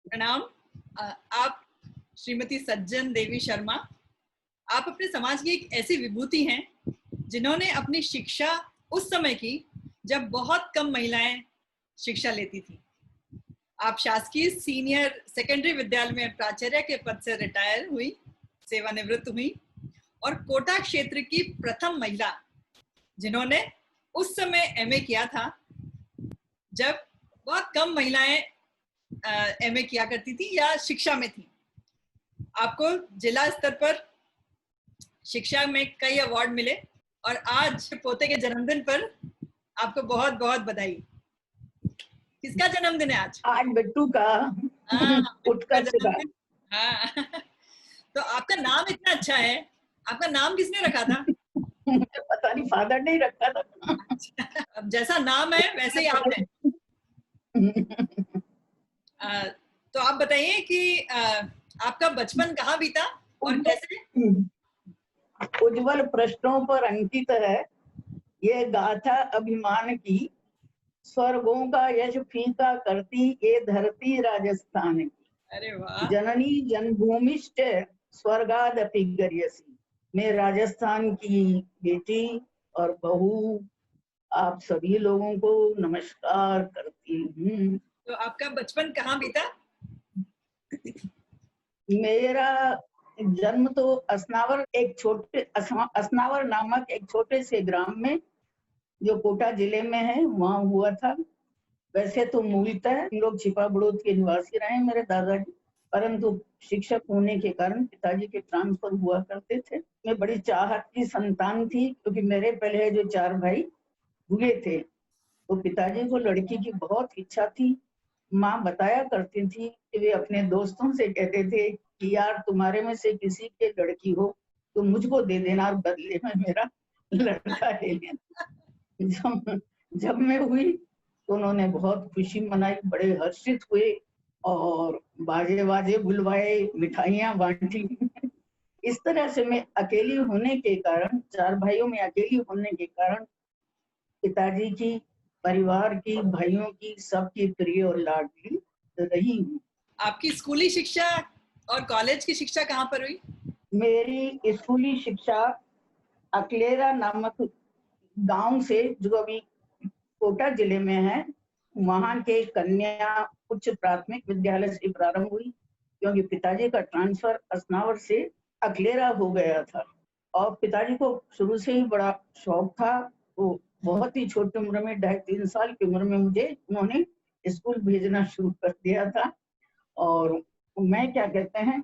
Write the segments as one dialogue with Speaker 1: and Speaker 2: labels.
Speaker 1: प्रणाम। आप श्रीमती सज्जन देवी शर्मा, आप अपने समाज की एक ऐसी विभूति हैं जिन्होंने अपनी शिक्षा उस समय की जब बहुत कम महिलाएं शिक्षा लेती थी। आप शासकीय सीनियर सेकेंडरी विद्यालय में प्राचार्य के पद से रिटायर हुई, सेवानिवृत्त हुई और कोटा क्षेत्र की प्रथम महिला जिन्होंने उस समय एमए किया था, जब बहुत कम महिलाएं एमए किया करती थी या शिक्षा में थी। आपको जिला स्तर पर शिक्षा में कई अवार्ड मिले और आज पोते के जन्मदिन पर आपको बहुत बहुत बधाई। किसका जन्मदिन है आज?
Speaker 2: आज बिट्टू का।
Speaker 1: हाँ,
Speaker 2: उत्कर्ष का
Speaker 1: जन्मदिन। हाँ। तो आपका नाम इतना अच्छा है, आपका नाम किसने रखा था?
Speaker 2: मुझे पता नहीं, फादर ने रखा था।
Speaker 1: अब जैसा नाम है वैसे ही आप हैं। तो आप बताइए कि आपका बचपन कहाँ बीता और कैसे?
Speaker 2: उज्जवल पृष्ठों पर अंकित है ये गाथा अभिमान की, स्वर्गों का यश फीका करती ये धरती राजस्थान की।
Speaker 1: अरे वाह।
Speaker 2: जननी जन्मभूमिश्च स्वर्गादपि गर्यसी। मैं राजस्थान की बेटी और बहू आप सभी लोगों को नमस्कार करती हूँ।
Speaker 1: तो आपका बचपन कहाँ बीता?
Speaker 2: मेरा जन्म तो असनावर नामक एक छोटे से ग्राम में जो कोटा जिले में है वहां हुआ था। वैसे तो मूलतः हम लोग छिपा बड़ौद के निवासी रहे मेरे दादाजी, परंतु शिक्षक होने के कारण पिताजी के ट्रांसफर हुआ करते थे। मैं बड़ी चाहत की संतान थी क्योंकि मेरे पहले जो 4 भाई हुए थे तो पिताजी को लड़की की बहुत इच्छा थी। माँ बताया करती थी कि वे अपने दोस्तों से कहते थे कि यार तुम्हारे में से किसी के लड़की हो तो मुझको दे देना और बदले में मेरा लड़का ले लेना। जब मैं हुई तो उन्होंने बहुत खुशी मनाई, बड़े हर्षित हुए और बाजे बाजे बुलवाए, मिठाइयां बांटी। इस तरह से मैं अकेली होने के कारण, 4 भाइयों में अकेली होने के कारण पिताजी की, परिवार की, भाइयों की, सबकी प्रिय और लाडली रही हूँ।
Speaker 1: आपकी स्कूली शिक्षा और कॉलेज की शिक्षा कहाँ पर हुई?
Speaker 2: मेरी स्कूली शिक्षा अकलेरा नामक गांव से, जो अभी कोटा जिले में है, वहां के कन्या उच्च प्राथमिक विद्यालय से प्रारंभ हुई, क्योंकि पिताजी का ट्रांसफर असनावर से अकलेरा हो गया था और पिताजी को शुरू से ही बड़ा शौक था। वो बहुत ही छोटी उम्र में, 2.5-3 साल की उम्र में मुझे उन्होंने स्कूल भेजना शुरू कर दिया था। और मैं क्या कहते हैं,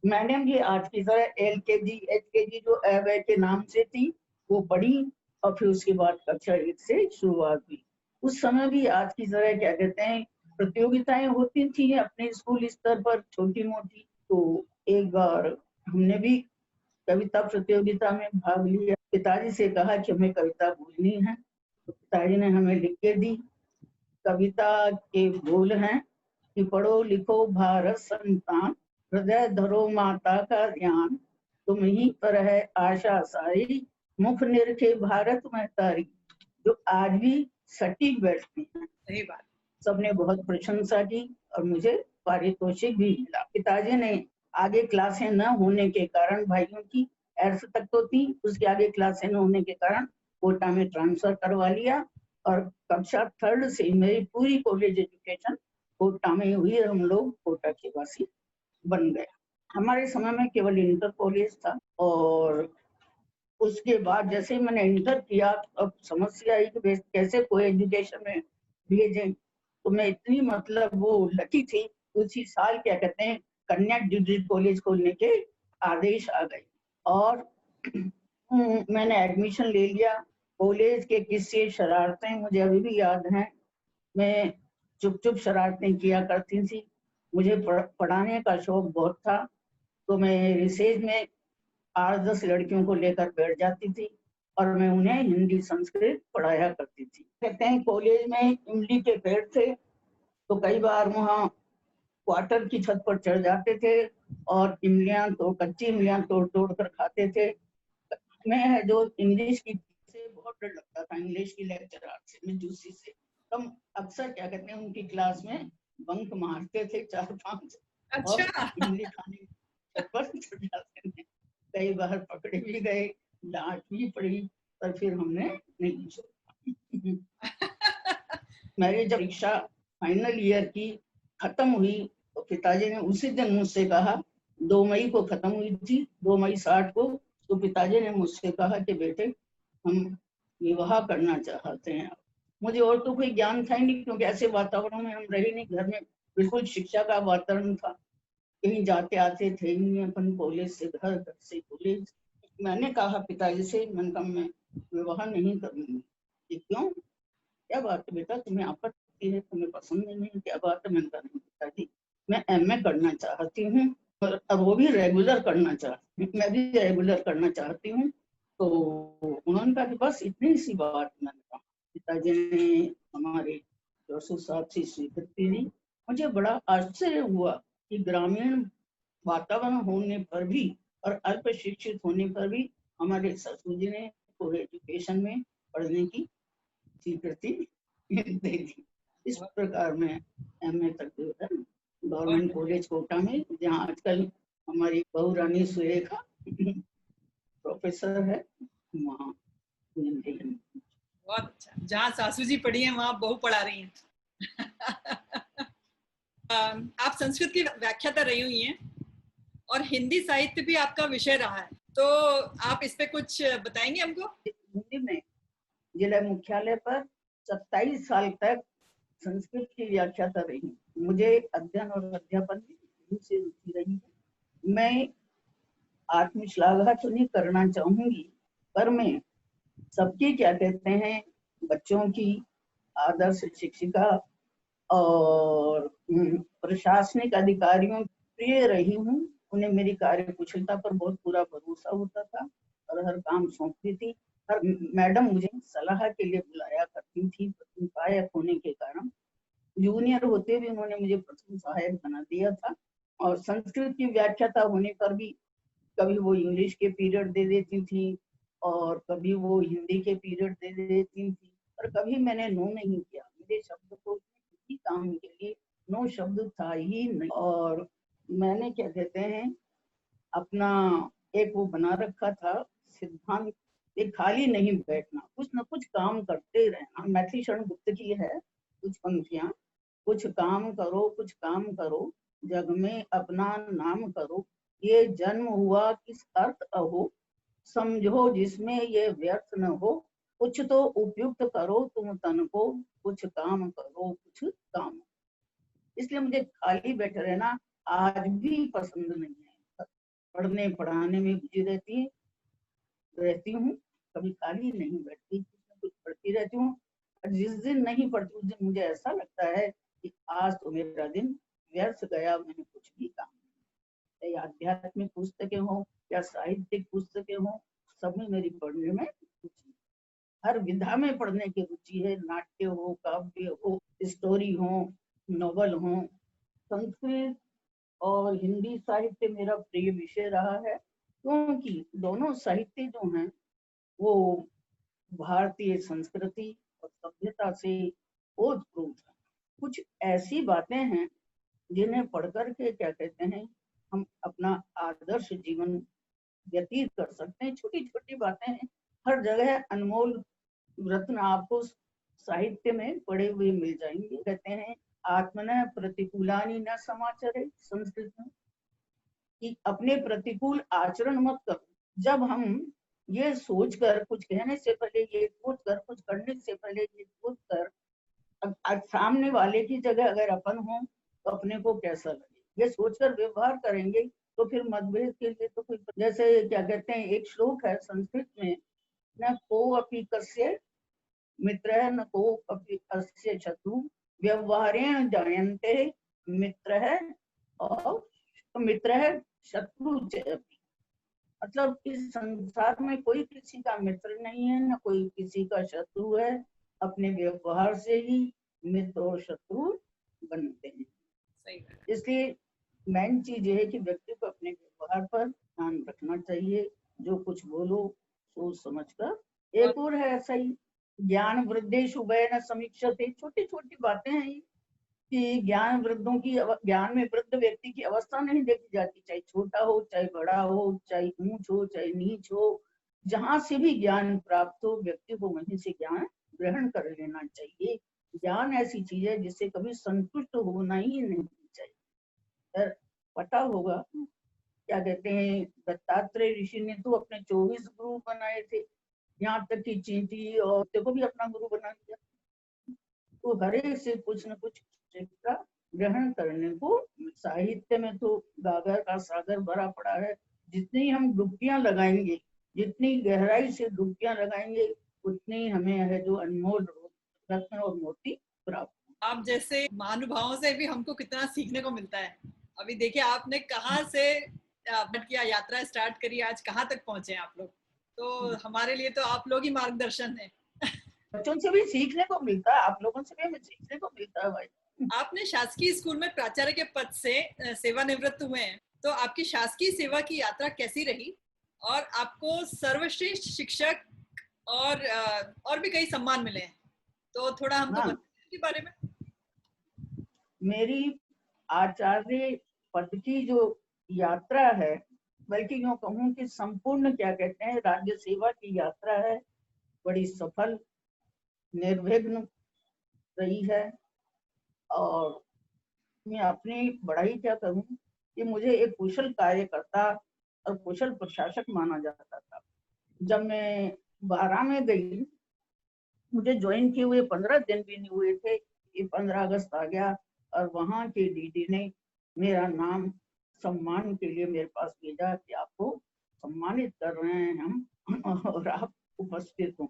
Speaker 2: मैंने भी आज की तरह LKG HKG जो अब के नाम से थी वो पढ़ी और फिर उसके बाद कक्षा 1 से शुरुआत हुई। उस समय भी आज की तरह क्या कहते हैं प्रतियोगिताएं होती थी अपने स्कूल स्तर पर छोटी मोटी। तो एक बार हमने भी कविता प्रतियोगिता में भाग लिया। पिताजी से कहा कि हमें कविता बोलनी है, तो पिताजी ने हमें लिख के दी। कविता के बोल हैं कि पढ़ो लिखो भारत संतान, हृदय धरो माता का ध्यान, तुम ही पर है आशा सारी, मुख निरखे भारत में तारी। जो आज भी सटीक बैठती हैं।
Speaker 1: सही बात।
Speaker 2: सबने बहुत प्रशंसा की और मुझे पारितोषिक भी मिला। पिताजी ने आगे क्लासें न होने के कारण, भाइयों की 8th तक तो थी, उसके आगे क्लासें न होने के कारण कोटा में ट्रांसफर करवा लिया और कक्षा 3rd से मेरी पूरी कॉलेज एजुकेशन कोटा में हुई। हम लोग कोटा के वासी बन गए। हमारे समय में केवल इंटर कॉलेज था और उसके बाद जैसे मैंने इंटर किया अब समस्या आई कि कैसे कोई एजुकेशन में भेजें। तो मैं इतनी मतलब वो लकी थी, उसी साल क्या कहते हैं कन्या डिग्री कॉलेज खोलने के आदेश आ गए और मैंने एडमिशन ले लिया। कॉलेज के किस्से शरारतें मुझे अभी भी याद हैं। मैं चुप चुप शरारतें किया करती थी। मुझे पढ़ाने का शौक बहुत था, तो मैं रिसेज में 8-10 लड़कियों को लेकर बैठ जाती थी और मैं उन्हें हिंदी संस्कृत पढ़ाया करती थी। कहते हैं कॉलेज में इमली के पेड़ थे, तो कई बार वहाँ क्वार्टर की छत पर चढ़ जाते थे और इमलियां तो कच्ची इमलियां तोड़ तोड़ कर खाते थे। मैं जो इंग्लिश की से बहुत डर लगता था, इंग्लिश की लेक्चरर से, मिजूसी से। तो अक्सर क्या कहते हैं उनकी क्लास में बंक मारते थे 4-5 और
Speaker 1: अच्छा।
Speaker 2: इमली खाने छत पर चढ़ जाते थे। कई बार पकड़े भी गए, डांट भी पड़ी, पर फिर हमने नहीं छोड़ा। मेरी जब परीक्षा फाइनल ईयर की खत्म हुई तो पिताजी ने उसी दिन मुझसे कहा, 2 मई को खत्म हुई थी, 2 मई 60 को, तो पिताजी ने मुझसे कहा कि बेटे हम विवाह करना चाहते हैं। मुझे और तो कोई ज्ञान था ही नहीं, क्योंकि ऐसे वातावरण में हम रहे नहीं, घर में बिल्कुल शिक्षा का वातावरण था, कहीं जाते आते थे ही नहीं अपन, कॉलेज से घर, घर से कॉलेज। मैंने कहा पिताजी से, मैंने कहा मैं विवाह नहीं करूंगी। कि क्यों, क्या बात है बेटा, तुम्हें आपत्ति है, तुम्हें पसंद नहीं है, क्या बात है? मैंने कहा नहीं पिताजी, मैं एमए करना चाहती हूँ, और अब वो भी रेगुलर करना चाहती हूँ, मैं भी रेगुलर करना चाहती हूँ। तो उन्होंने कहा कि बस इतनी सी बात। मैंने कहा, पिताजी ने हमारे जोसुफ साहब से स्वीकृति दी। मुझे बड़ा आश्चर्य हुआ कि ग्रामीण वातावरण होने पर भी और अल्प शिक्षित होने पर भी हमारे ससुर जी ने को एजुकेशन में पढ़ने की स्वीकृति दे दी। इस प्रकार में एमए तक जो है गवर्नमेंट कॉलेज कोटा में, जहाँ आजकल हमारी बहू रानी सुरेखा प्रोफेसर है, वहाँ
Speaker 1: बहुत अच्छा, जहाँ सासू जी पढ़ी हैं वहाँ बहू पढ़ा रही हैं। आप संस्कृत की व्याख्याता रही हुई हैं और हिंदी साहित्य भी आपका विषय रहा है, तो आप इस पे कुछ बताएंगे हमको?
Speaker 2: हिंदी में जिला मुख्यालय पर 27 साल तक संस्कृत की व्याख्याता रही। मुझे अध्ययन और अध्यापन में से रुचि रही है। मैं आत्मश्लाघा तो नहीं करना चाहूंगी, पर मैं सबकी क्या कहते हैं, बच्चों की आदर्श शिक्षिका और प्रशासनिक अधिकारियों प्रिय रही हूँ। उन्हें मेरी कार्य कुशलता पर बहुत पूरा भरोसा होता था और हर काम सौंपती थी। हर मैडम मुझे सलाह के लिए बुलाया करती थी, प्रथम सहायक होने के कारण। जूनियर होते भी उन्होंने मुझे प्रथम सहायक बना दिया था। और संस्कृत की व्याख्याता होने पर भी कभी वो इंग्लिश के पीरियड दे देती थी और कभी वो हिंदी के पीरियड दे देती थी, और कभी मैंने नो नहीं किया। मेरे शब्द को किसी काम के लिए नो शब्द था ही नहीं। और मैंने क्या कहते हैं, अपना एक वो बना रखा था सिद्धांत, एक खाली नहीं बैठना, कुछ न कुछ काम करते रहना। मैथिली शरण गुप्त की है कुछ पंक्तियां, कुछ काम करो, कुछ काम करो, जग में अपना नाम करो, ये जन्म हुआ किस अर्थ अहो, समझो जिसमें ये व्यर्थ न हो, कुछ तो उपयुक्त करो तुम तन को, कुछ काम करो कुछ काम। इसलिए मुझे खाली बैठे रहना आज भी पसंद नहीं है। पढ़ने पढ़ाने में बिजी रहती हूँ, कभी खाली नहीं बैठती, कुछ न कुछ पढ़ती रहती हूँ। जिस दिन नहीं पढ़ती उस दिन मुझे ऐसा लगता है कि आज तो मेरा दिन व्यर्थ गया, मैंने कुछ भी काम नहीं। या आध्यात्मिक पुस्तकें हो या साहित्यिक पुस्तकें हो, सब में मेरी पढ़ने में रुचि, हर विधा में पढ़ने की रुचि है। नाट्य हो, काव्य हो, स्टोरी हो, नॉवल हो। संस्कृत और हिंदी साहित्य मेरा प्रिय विषय रहा है, क्योंकि दोनों साहित्य जो हैं वो भारतीय संस्कृति और सभ्यता से ओतप्रोत है। कुछ ऐसी बातें हैं जिन्हें पढ़कर के क्या कहते हैं, हम अपना आदर्श जीवन व्यतीत कर सकते हैं। छोटी छोटी बातें हैं, हर जगह अनमोल रत्न आपको साहित्य में पड़े हुए मिल जाएंगे। कहते हैं आत्मन प्रतिकूलानि न समाचरे, संस्कृत में, कि अपने प्रतिकूल आचरण मत करो। जब हम ये सोचकर कुछ कहने से पहले, ये सोचकर कुछ करने से पहले ये सोचकर, सामने वाले की जगह अगर अपन हो तो अपने को कैसा लगे, ये सोचकर व्यवहार करेंगे तो फिर मतभेद के लिए तो कोई, जैसे क्या कहते हैं, एक श्लोक है संस्कृत में, न को अपि कस्य मित्र न को अपि अस्य शत्रु, व्यवहारेण जायन्ते मित्र है और मित्र है शत्रु च। मतलब इस संसार में कोई किसी का मित्र नहीं है, न कोई किसी का शत्रु है, अपने व्यवहार से ही मित्र और शत्रु बनते हैं। इसलिए मेन चीज ये है कि व्यक्ति को अपने व्यवहार पर ध्यान रखना चाहिए, जो कुछ बोलो सोच समझ कर। एक और है ऐसा ही, ज्ञान वृद्धि शुभय न समीक्षते, छोटी छोटी बातें हैं, कि ज्ञान में वृद्ध व्यक्ति की अवस्था नहीं देखी जाती, चाहे छोटा हो, चाहे बड़ा हो, चाहे ऊंच हो, चाहे नीच हो, जहां से भी ज्ञान प्राप्त हो व्यक्ति को वहीं से ज्ञान ग्रहण कर लेना चाहिए। ज्ञान ऐसी चीज है जिससे कभी संतुष्ट होना ही नहीं चाहिए। पता होगा क्या कहते हैं, दत्तात्रेय ऋषि ने तो अपने 24 गुरु बनाए थे, यहाँ तक कि चींटी और को भी अपना गुरु बना दिया। तो हर एक से कुछ न कुछ शिक्षा ग्रहण करने को, साहित्य में तो गागर का सागर भरा पड़ा है। जितनी हम डुबकियां लगाएंगे, जितनी गहराई से डुबकियां लगाएंगे, उतनी हमें है जो अनमोल रत्न और मोती प्राप्त।
Speaker 1: आप जैसे महानुभावों से भी हमको कितना सीखने को मिलता है। अभी देखिए आपने कहाँ से किया, यात्रा स्टार्ट करी, आज कहाँ तक पहुंचे आप लोग। तो हमारे लिए तो आप लोग ही मार्गदर्शन है।
Speaker 2: बच्चों से भी सीखने को मिलता है, आप लोगों से भी हमें सीखने को मिलता है भाई।
Speaker 1: आपने शासकीय स्कूल में प्राचार्य के पद से सेवानिवृत्त हुए हैं, तो आपकी शासकीय सेवा की यात्रा कैसी रही और आपको सर्वश्रेष्ठ शिक्षक और भी कई सम्मान मिले हैं, तो थोड़ा हमको बताइए इसके बारे में।
Speaker 2: मेरी आचार्य पद की जो यात्रा है, बल्कि यूँ कहूँ कि संपूर्ण क्या कहते हैं राज्य सेवा की यात्रा है, बड़ी सफल निर्विघ्न रही है। और मैं अपनी बड़ाई क्या करूं कि मुझे एक कुशल कार्यकर्ता और कुशल प्रशासक माना जाता था। जब मैं 12 में गई, मुझे ज्वाइन किए हुए 15 दिन भी नहीं हुए थे, ये 15 अगस्त आ गया और वहां के डीडी ने मेरा नाम सम्मान के लिए मेरे पास भेजा कि आपको सम्मानित कर रहे हैं हम और आप उपस्थित हो।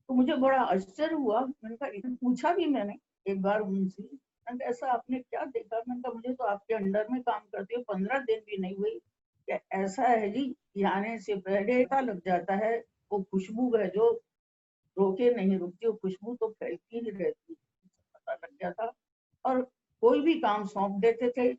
Speaker 2: तो मुझे बड़ा आश्चर्य हुआ। मैंने कहा, पूछा भी मैंने एक बार उनसे, ऐसा आपने क्या देखा? मैंने कहा, मुझे तो आपके अंडर में काम करते हुए 15 दिन भी नहीं हुई। क्या ऐसा है जी, आने से पहले पता लग जाता है, वो खुशबू है जो रोके नहीं रुकती, वो खुशबू तो फैलती ही रहती, पता लग गया था। और कोई भी काम सौंप देते थे,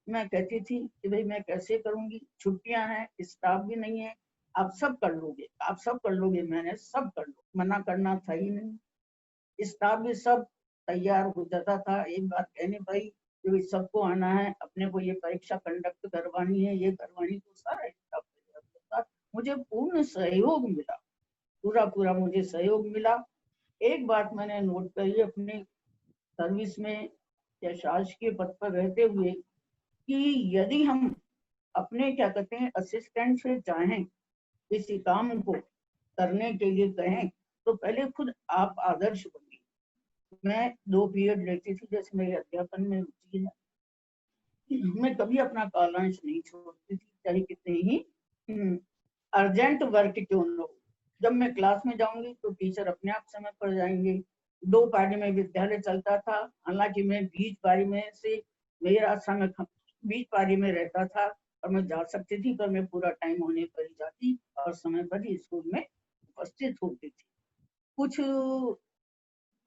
Speaker 2: मैं कहती थी कि भाई मैं कैसे करूंगी, छुट्टियां हैं, स्टाफ भी नहीं है, आप सब कर लोगे, आप सब कर लोगे, मैंने सब कर लो, मना करना था ही नहीं। स्टाफ भी सब तैयार हो जाता था एक बात कहने, भाई जो सबको आना है, अपने को ये परीक्षा कंडक्ट करवानी है, ये करवानी, तो सारा स्टाफ तैयार होता था। मुझे पूर्ण सहयोग मिला, पूरा मुझे सहयोग मिला। एक बात मैंने नोट करी अपने सर्विस में या शासकीय पद पर रहते हुए, कि यदि हम अपने क्या कहते हैं असिस्टेंट से चाहें किसी काम को करने के लिए कहें, तो पहले खुद आप आदर्श बनिए। मैं 2 पीरियड लेती थी, जैसे मेरे अध्यापन में रुचि है, मैं कभी अपना कालांश नहीं छोड़ती थी, चाहे कितने ही अर्जेंट वर्क क्यों न हो। जब मैं क्लास में जाऊंगी तो टीचर अपने आप समय पर जाएंगे। 2 पारी में विद्यालय चलता था, हालांकि मैं बीच पारी में से मेरा समय बीच पारी में रहता था और मैं जा सकती थी, पर मैं पूरा टाइम होने पर ही जाती और समय पर ही स्कूल में उपस्थित होती थी। कुछ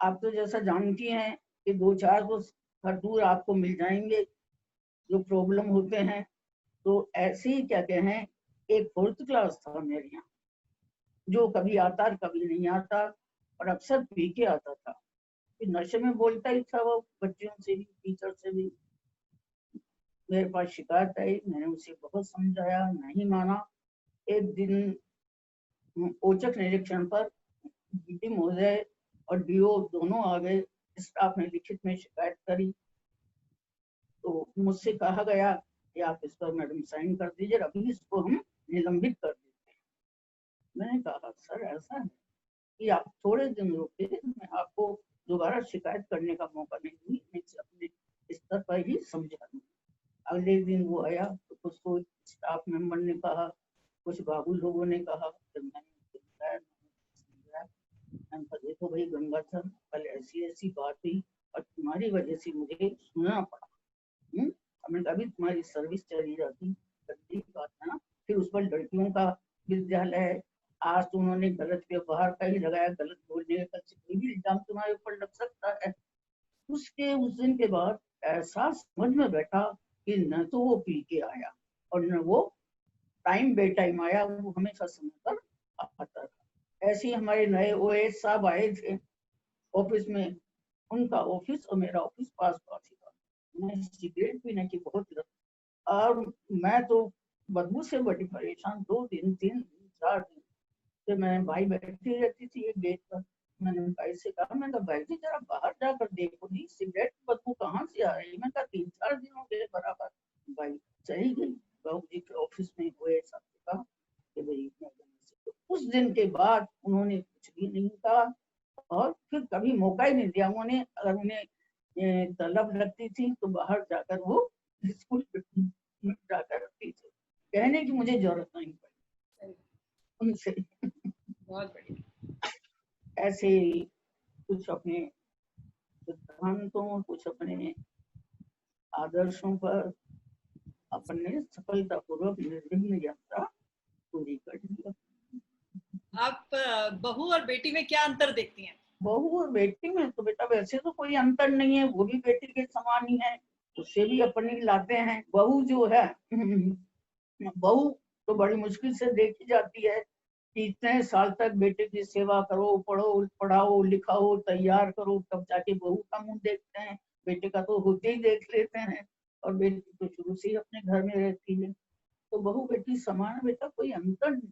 Speaker 2: आप तो जैसा जानती हैं कि 2-4 तो हर दूर आपको मिल जाएंगे जो प्रॉब्लम होते हैं। तो ऐसे ही क्या कहें, एक 4th क्लास था मेरे यहाँ, जो कभी आता और कभी नहीं आता, और अक्सर पी के आता था। नशे में बोलता ही था वो, बच्चों से भी टीचर से भी। मेरे पास शिकायत आई, मैंने उसे बहुत समझाया, नहीं माना। एक दिन औचक निरीक्षण पर डीडी महोदय और डीओ दोनों आ गए। स्टाफ ने लिखित में शिकायत करी, तो मुझसे कहा गया कि आप इस पर मैडम साइन कर दीजिए, अभी इसको हम निलंबित कर देते हैं। मैंने कहा, सर ऐसा है कि आप थोड़े दिन रुके, मैं आपको दोबारा शिकायत करने का मौका नहीं दूंगी, मैं अपने स्तर पर ही समझा दूंगी। अगले दिन वो आया तो उसको स्टाफ मेंबर ने कहा, कुछ बाबू लोगों ने कहा, तो देखो भाई गंगाधर, कल ऐसी ऐसी बात हुई और तुम्हारी वजह से मुझे सुनना पड़ा। अभी तुम्हारी सर्विस चली जाती, बात है ना। फिर उस पर लड़कियों का विद्यालय है, आज तो उन्होंने गलत व्यवहार का ही लगाया, गलत बोलने का कोई भी इल्जाम तुम्हारे ऊपर लग सकता है। उसके उस दिन के बाद ऐसा समझ में बैठा कि न तो वो पी के आया और न वो टाइम बे टाइम आया, वो हमेशा समय पर आता था। ऐसे ही हमारे नए ओएस साहब आए थे ऑफिस में, उनका ऑफिस और मेरा ऑफिस पास पास ही था। मैं सिगरेट पीने की बहुत लत, और मैं तो बदबू से बड़ी परेशान, 2 दिन 3 दिन 4 दिन से मैं भाई बैठी रहती थी एक गेट पर। मैंने भाई से कहा, मैं कहा भाई जी जरा बाहर जाकर देखो जी सिगरेट की बदबू कहाँ से आ रही है। मैं कहा 3 4 दिनों के बराबर। भाई चली गई बाबू जी के ऑफिस में हुए सब कहा कि भाई इतने दिन से। तो उस दिन के बाद उन्होंने कुछ भी नहीं कहा और फिर कभी मौका ही नहीं दिया। उन्होंने अगर उन्हें तलब लगती थी तो बाहर जाकर वो स्कूल में जाकर रखती थी, कहने की मुझे जरूरत नहीं पड़ी उनसे।
Speaker 1: बहुत बढ़िया।
Speaker 2: ऐसे कुछ अपने सिद्धांतों, कुछ अपने आदर्शों पर अपने सफलतापूर्वक निर्विघ्न यात्रा पूरी कर ली।
Speaker 1: आप बहू और बेटी में क्या अंतर देखती हैं?
Speaker 2: बहू और बेटी में तो बेटा वैसे तो कोई अंतर नहीं है, वो भी बेटी के समान ही है, उससे भी अपनी लाते हैं। बहू जो है बहू तो बड़ी मुश्किल से देखी जाती है कि इतने साल तक बेटे की सेवा करो, पढ़ो पढ़ाओ लिखाओ तैयार करो, तब जाके बहू का मुंह देखते हैं। बेटे का तो होते ही देख लेते हैं, और बेटी तो शुरू से ही अपने घर में रहती है। तो बहू बेटी समान बेटा, कोई अंतर नहीं।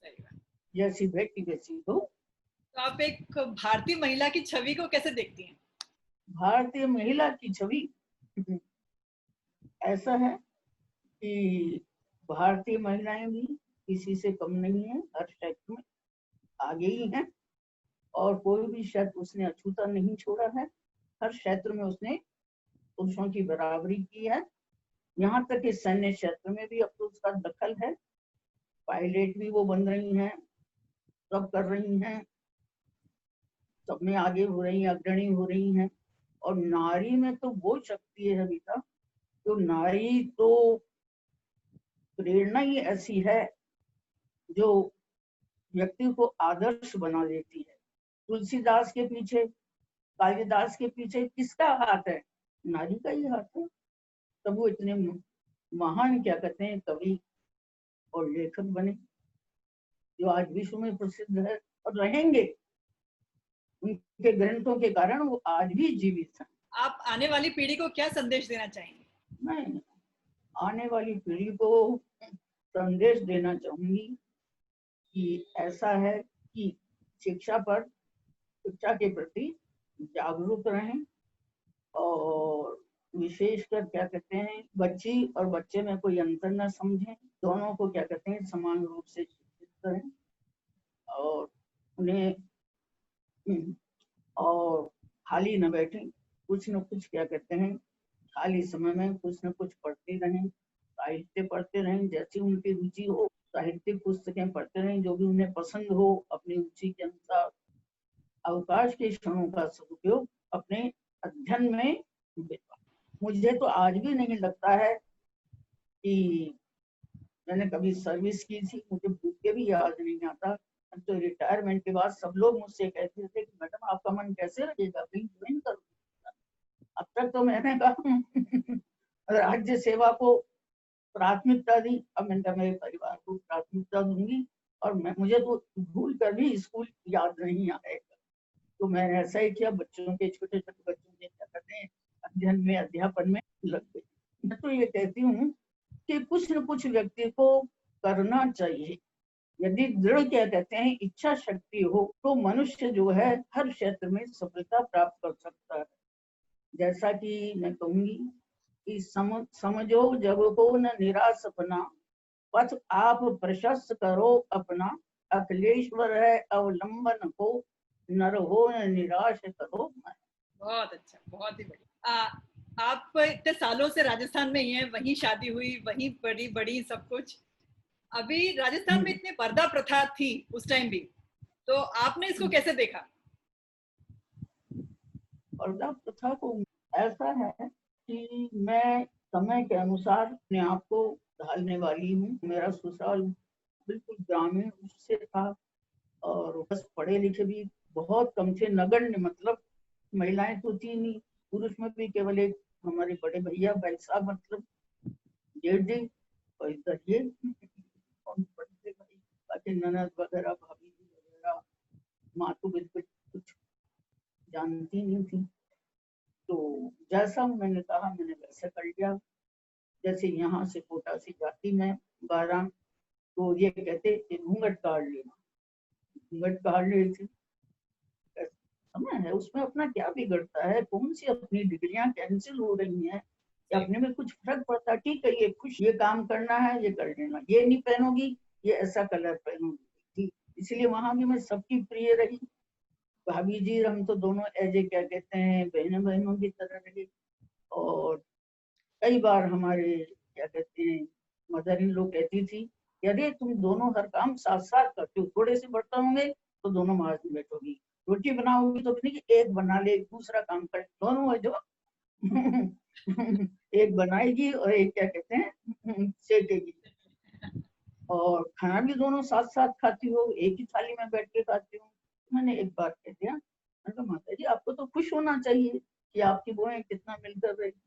Speaker 1: सही बात।
Speaker 2: जैसी बेटी वैसी बहू।
Speaker 1: तो आप एक भारतीय महिला की छवि को कैसे देखती हैं?
Speaker 2: भारतीय महिला की छवि ऐसा है कि भारतीय महिलाएं भी किसी से कम नहीं है, हर क्षेत्र में आगे ही हैं, और कोई भी क्षेत्र उसने अछूता नहीं छोड़ा है। हर क्षेत्र में उसने पुरुषों की बराबरी की है। यहाँ तक कि सैन्य क्षेत्र में भी अब तो उसका दखल है। पायलट भी वो बन रही हैं, सब कर रही हैं, सब में आगे हो रही हैं, अग्रणी हो रही हैं। और नारी में तो वो शक्ति है बेटा, तो नारी तो प्रेरणा ही ऐसी है जो व्यक्ति को आदर्श बना देती है। तुलसीदास के पीछे, कालिदास के पीछे किसका हाथ है? नारी का ही हाथ है। तब वो इतने महान क्या कहते हैं कवि और लेखक बने, जो आज विश्व में प्रसिद्ध है और रहेंगे। उनके ग्रंथों के कारण वो आज भी जीवित है।
Speaker 1: आप आने वाली पीढ़ी को क्या संदेश देना चाहेंगे?
Speaker 2: मैं आने वाली पीढ़ी को संदेश देना चाहूंगी कि ऐसा है कि शिक्षा पर, शिक्षा के प्रति जागरूक रहें, और विशेषकर क्या कहते हैं बच्ची और बच्चे में कोई अंतर न समझें, दोनों को क्या कहते हैं समान रूप से शिक्षित करें, और उन्हें और खाली न बैठें, कुछ न कुछ क्या कहते हैं खाली समय में कुछ न कुछ पढ़ते रहें, साहित्य पढ़ते रहें, जैसी उनकी रुचि हो साहित्यिक पुस्तकें पढ़ते रहें, जो भी उन्हें पसंद हो अपनी रुचि के अनुसार। अवकाश के क्षणों का सदुपयोग अपने अध्ययन में बिताएं। मुझे तो आज भी नहीं लगता है कि मैंने कभी सर्विस की थी, मुझे भूख के भी याद नहीं आता। तो रिटायरमेंट के बाद सब लोग मुझसे कहते थे कि मैडम आपका मन कैसे लगेगा, कहीं ज्वाइन करो। अब तक तो मैंने कहा राज्य सेवा को प्राथमिकता दी, अब मैंने कहा मेरे परिवार को प्राथमिकता दूंगी, और मुझे तो भूल कर भी स्कूल याद नहीं आएगा। तो मैंने ऐसा ही किया, बच्चों के छोटे छोटे बच्चों के क्या कहते हैं अध्ययन में अध्यापन में लग गई। मैं तो ये कहती हूँ कि कुछ न कुछ व्यक्ति को करना चाहिए। यदि दृढ़ क्या कहते हैं इच्छा शक्ति हो तो मनुष्य जो है हर क्षेत्र में सफलता प्राप्त कर सकता है। जैसा कि मैं कहूंगी कि समझो जग को न निराश अपना, पथ आप प्रशस्त करो अपना, अखिलेश्वर है अवलंबन को, नर हो न निराश करो मन।
Speaker 1: बहुत अच्छा, बहुत ही बढ़िया। आप इतने सालों से राजस्थान में ही हैं, वहीं शादी हुई, वहीं बड़ी बड़ी सब कुछ। अभी राजस्थान में इतने पर्दा प्रथा थी उस टाइम भी, तो आपने इसको कैसे देखा?
Speaker 2: पर्दा प्रथा को ऐसा है कि मैं समय के अनुसार अपने आप को ढालने वाली हूँ। मेरा ससुराल बिल्कुल ग्रामीण उससे था, और बस पढ़े लिखे भी बहुत कम थे, नगण्य, मतलब महिलाएं तो थी नहीं, पुरुष में भी केवल एक हमारे बड़े भैया भाई साहब, मतलब जेठ जी, और इधर ये और बड़े भाई, बाकी ननद वगैरह भाभी वगैरह, माँ तो बिल्कुल कुछ जानती नहीं थी। तो जैसा मैंने कहा मैंने वैसे कर लिया। जैसे यहाँ से कोटा से जाती मैं 12, तो ये कहते घूंघट काट लेना, घूंघट काट रही थी। समय है उसमें अपना क्या बिगड़ता है, कौन सी अपनी डिग्रियां कैंसिल हो रही हैं, अपने में कुछ फर्क पड़ता। ठीक है ये खुश ये काम करना है ये कर लेना, ये नहीं पहनोगी ये ऐसा कलर पहनोगी, ठीक। इसलिए वहां भी मैं सबकी प्रिय रही। भाभी जी हम तो दोनों ऐजे क्या कहते हैं बहनों बहनों की तरह रही। और कई बार हमारे क्या कहते हैं मदर इन लॉ कहती थी यदि तुम दोनों हर काम साथ साथ करते हो, थोड़े से बर्तन होंगे तो दोनों माज में बैठोगी, रोटी बनाओगी तो नहीं कि एक बना ले दूसरा काम करे, दोनों है जो एक बनाएगी और एक क्या कहते हैं सेकेगी। और खाना भी दोनों साथ साथ खाती हो, एक ही थाली में बैठ के खाती हो। मैंने एक बार कह दिया, मैंने कहा माता जी आपको तो खुश होना चाहिए कि आपकी बहनें कितना मिलकर रहती।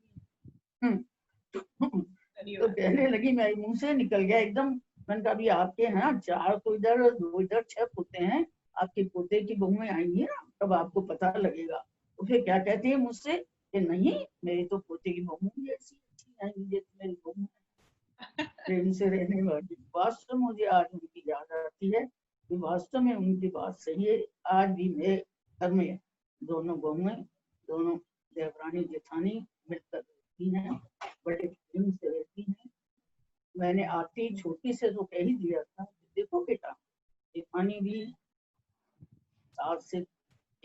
Speaker 2: तो कहने लगी, मैं मुंह से निकल गया एकदम। मैंने कहा अभी आपके यहाँ 4 तो इधर 2 इधर 6 पोते हैं, आपके पोते की बहुएं आएंगी ना तब आपको पता लगेगा। तो फिर क्या कहती है मुझसे कि नहीं मेरी तो पोते की बहू भी ऐसी अच्छी आएंगी जैसे मेरी बहू प्रेम से रहने वाली। वास्तव मुझे आज उनकी याद आती है कि वास्तव में उनकी बात सही है। आज भी मेरे घर में दोनों बहुएं, दोनों देवरानी जेठानी मिलकर रहती हैं, बड़े प्रेम से रहती हैं। मैंने आती छोटी से तो कह ही दिया था, देखो बेटा जेठानी भी सास से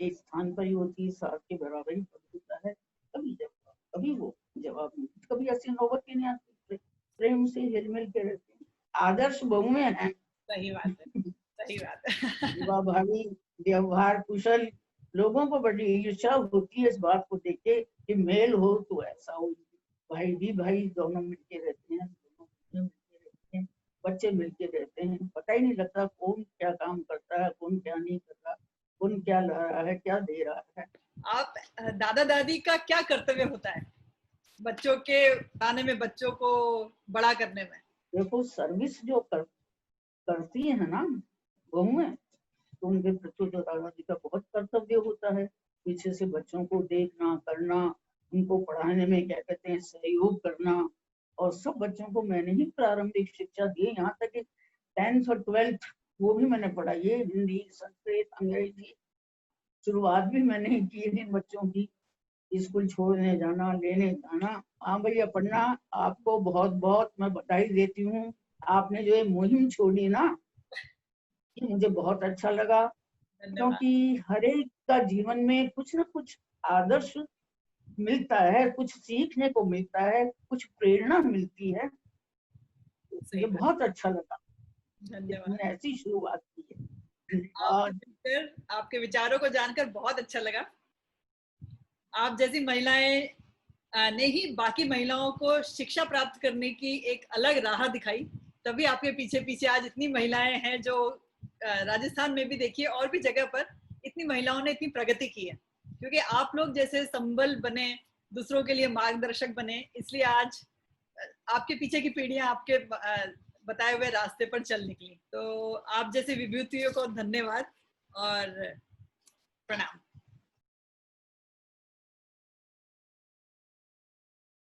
Speaker 2: एक स्थान पर ही होती है, सास के बराबर ही होता है। कभी वो जवाब नहीं, कभी ऐसी नौबत ही नहीं आती, प्रेम से हिलमिल के रहते हैं, आदर्श बहुएं हैं।
Speaker 1: सही बात है, सही बात है।
Speaker 2: युवा भावी व्यवहार कुशल, लोगों को बड़ी ईर्ष्या होती है इस बात को देख के कि मेल हो तो ऐसा हो। भाई भी भाई दोनों मिलके रहते हैं, दोनों मिलके रहते हैं, बच्चे मिलके रहते हैं, पता ही नहीं लगता कौन क्या काम करता है कौन क्या नहीं कर रहा, कौन क्या ला रहा है क्या दे रहा है।
Speaker 1: आप दादा दादी का क्या कर्तव्य होता है बच्चों के आने में, बच्चों को बड़ा करने में?
Speaker 2: देखो सर्विस जो करती है ना बहुएं, तो उनके प्रति जो दादाजी का बहुत कर्तव्य होता है, पीछे से बच्चों को देखना करना, उनको पढ़ाने में क्या कहते हैं सहयोग करना। और सब बच्चों को मैंने ही प्रारंभिक शिक्षा दी, यहाँ तक कि 10th और 12th वो भी मैंने पढ़ाई है, हिंदी संस्कृत अंग्रेजी, शुरुआत भी मैंने ही की है इन बच्चों की। स्कूल छोड़ने जाना लेने जाना। हाँ भैया पढ़ना, आपको बहुत बहुत मैं बधाई देती हूँ, आपने जो ये मुहिम छोड़ी ना ये मुझे बहुत अच्छा लगा, क्योंकि हर एक का जीवन में कुछ ना कुछ आदर्श मिलता है, कुछ सीखने को मिलता है, कुछ प्रेरणा मिलती है। ये बहुत अच्छा लगा,
Speaker 1: धन्यवाद।
Speaker 2: ऐसी शुरुआत की है।
Speaker 1: आपके विचारों को जानकर बहुत अच्छा लगा। आप जैसी महिलाएं ने ही बाकी महिलाओं को शिक्षा प्राप्त करने की एक अलग राह दिखाई, तभी आपके पीछे पीछे आज इतनी महिलाएं हैं जो राजस्थान में भी देखिए और भी जगह पर इतनी महिलाओं ने इतनी प्रगति की है, क्योंकि आप लोग जैसे संबल बने, दूसरों के लिए मार्गदर्शक बने, इसलिए आज आपके पीछे की पीढ़ियां आपके बताए हुए रास्ते पर चल निकली। तो आप जैसे विभूतियों को धन्यवाद और प्रणाम।